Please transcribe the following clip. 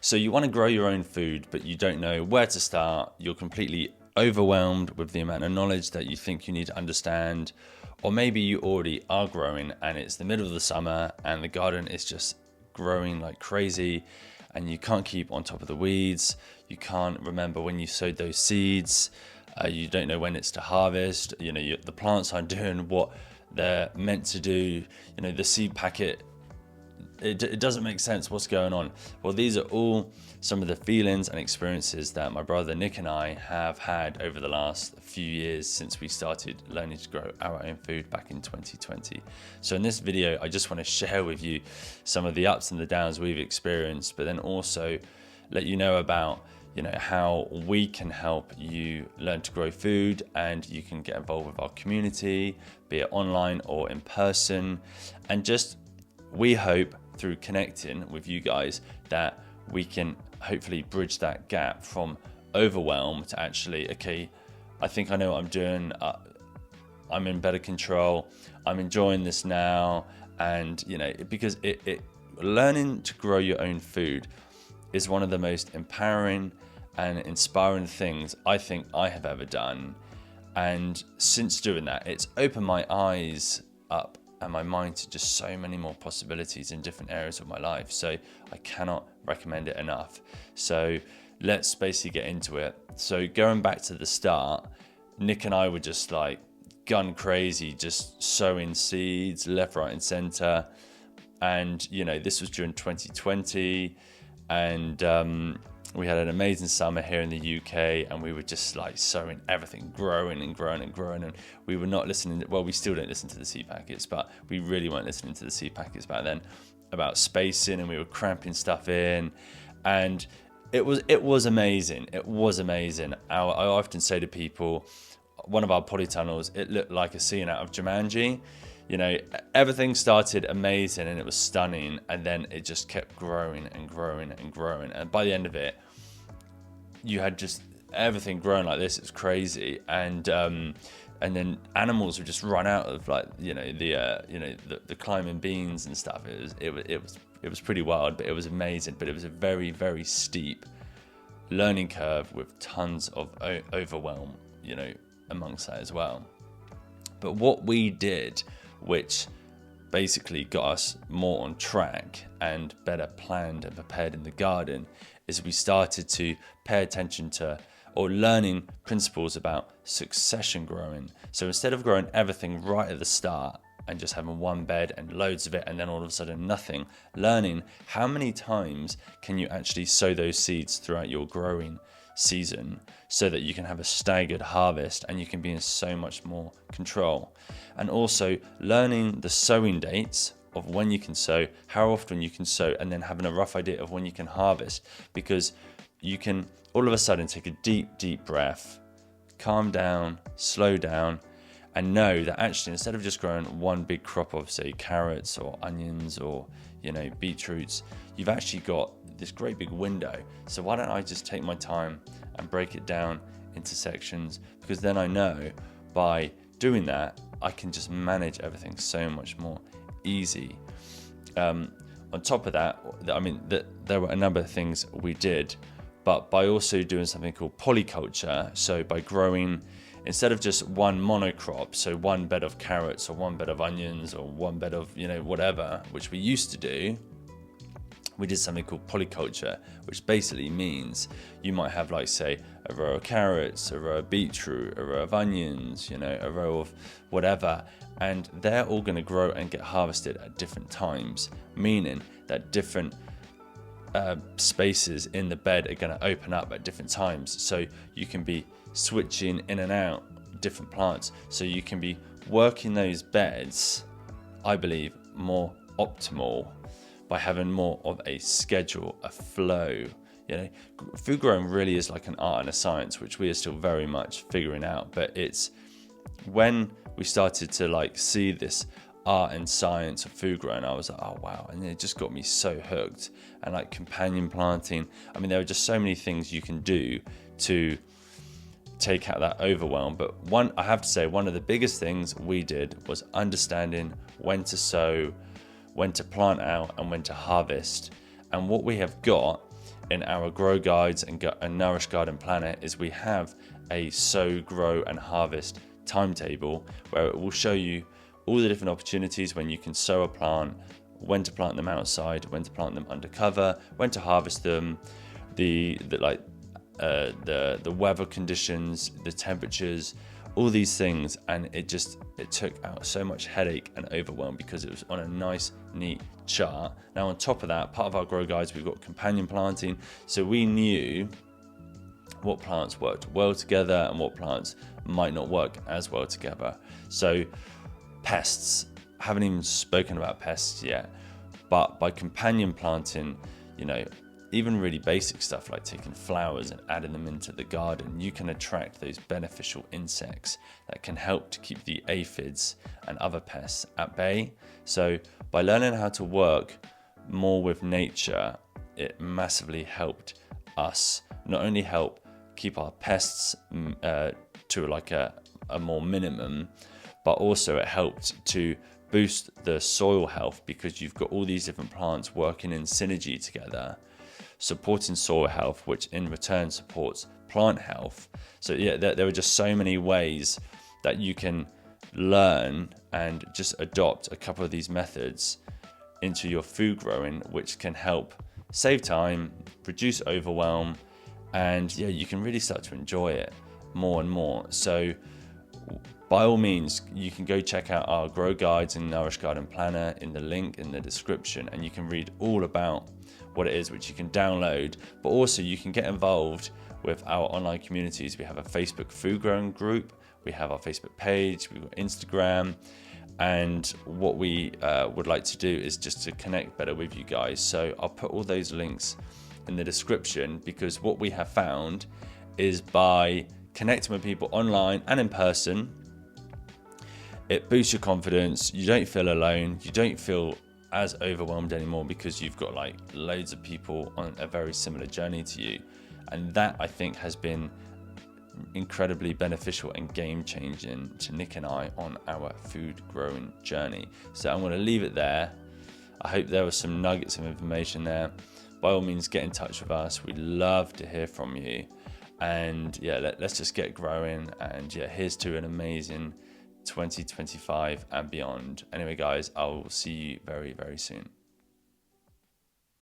So you want to grow your own food, but you don't know where to start. You're completely overwhelmed with the amount of knowledge that you think you need to understand. Or maybe you already are growing and it's the middle of the summer and the garden is just growing like crazy and you can't keep on top of the weeds. You can't remember when you sowed those seeds. You don't know when it's to harvest. The plants aren't doing what they're meant to do. The seed packet, it doesn't make sense. What's going on? Well, these are all some of the feelings and experiences that my brother Nick and I have had over the last few years since we started learning to grow our own food back in 2020. So in this video, I just want to share with you some of the ups and the downs we've experienced, but then also let you know about how we can help you learn to grow food, and you can get involved with our community, be it online or in person. And just, we hope through connecting with you guys that we can hopefully bridge that gap from overwhelm to actually, okay, I think I know what I'm doing. I'm in better control. I'm enjoying this now. And, because learning to grow your own food is one of the most empowering and inspiring things I think I have ever done. And since doing that, it's opened my eyes up and my mind to just so many more possibilities in different areas of my life. So I cannot recommend it enough. So let's basically get into it. So going back to the start, Nick and I were just like gun crazy, just sowing seeds left, right and center. And, this was during 2020 and we had an amazing summer here in the UK, and we were just like sowing everything, growing and growing and growing. And we were not listening. Well, we still don't listen to the seed packets, but we really weren't listening to the seed packets back then about spacing, and we were cramping stuff in. And it was amazing. It was amazing. I often say to people, one of our polytunnels, it looked like a scene out of Jumanji. Everything started amazing and it was stunning, and then it just kept growing and growing and growing. And by the end of it, you had just everything growing like this. It's crazy. And then animals would just run out of the climbing beans and stuff. It was pretty wild, but it was amazing. But it was a very, very steep learning curve with tons of overwhelm, amongst that as well. But what we did, which basically got us more on track and better planned and prepared in the garden, is we started to pay attention to or learning principles about succession growing. So instead of growing everything right at the start and just having one bed and loads of it and then all of a sudden nothing, learning how many times can you actually sow those seeds throughout your growing season so that you can have a staggered harvest and you can be in so much more control. And also learning the sowing dates of when you can sow, how often you can sow, and then having a rough idea of when you can harvest, because you can all of a sudden take a deep breath, calm down, slow down, and know that actually instead of just growing one big crop of, say, carrots or onions or beetroots, you've actually got this great big window. So why don't I just take my time and break it down into sections, because then I know by doing that I can just manage everything so much more easy. On top of that, there were a number of things we did, but by also doing something called polyculture, so by growing instead of just one monocrop, so one bed of carrots or one bed of onions or one bed of whatever, which we used to do, we did something called polyculture, which basically means you might have, like, say, a row of carrots, a row of beetroot, a row of onions, a row of whatever, and they're all going to grow and get harvested at different times, meaning that different spaces in the bed are going to open up at different times. So you can be switching in and out different plants. So you can be working those beds, I believe, more optimal by having more of a schedule, a flow. Food growing really is like an art and a science, which we are still very much figuring out. But it's when we started to see this art and science of food growing, I was like, oh wow, and it just got me so hooked. And companion planting, there are just so many things you can do to take out that overwhelm. But I have to say, one of the biggest things we did was understanding when to sow, when to plant out, and when to harvest. And what we have got in our grow guides and Nourish Garden Planner is we have a sow, grow and harvest timetable where it will show you all the different opportunities when you can sow a plant, when to plant them outside, when to plant them under cover, when to harvest them, the weather conditions, the temperatures, all these things. And it took out so much headache and overwhelm because it was on a nice, neat chart. Now on top of that, part of our grow guides, we've got companion planting, so we knew what plants worked well together and what plants might not work as well together. So pests, haven't even spoken about pests yet, but by companion planting, even really basic stuff like taking flowers and adding them into the garden, you can attract those beneficial insects that can help to keep the aphids and other pests at bay. So by learning how to work more with nature, it massively helped us not only help keep our pests to like a more minimum, but also it helped to boost the soil health because you've got all these different plants working in synergy together, supporting soil health, which in return supports plant health. So yeah, there are just so many ways that you can learn and just adopt a couple of these methods into your food growing, which can help save time, reduce overwhelm, and yeah, you can really start to enjoy it more and more. So by all means, you can go check out our grow guides and Nourish Garden Planner in the link in the description, and you can read all about what it is, which you can download, but also you can get involved with our online communities. We have a Facebook food growing group, we have our Facebook page, we've got Instagram, and what we would like to do is just to connect better with you guys. So I'll put all those links in the description, because what we have found is by connecting with people online and in person, it boosts your confidence. You don't feel alone. You don't feel as overwhelmed anymore because you've got like loads of people on a very similar journey to you. And that, I think, has been incredibly beneficial and game changing to Nick and I on our food growing journey. So I'm going to leave it there. I hope there were some nuggets of information there. By all means, get in touch with us. We'd love to hear from you. And yeah, let's just get growing. And yeah, here's to an amazing 2025 and beyond. Anyway, guys, I will see you very, very soon.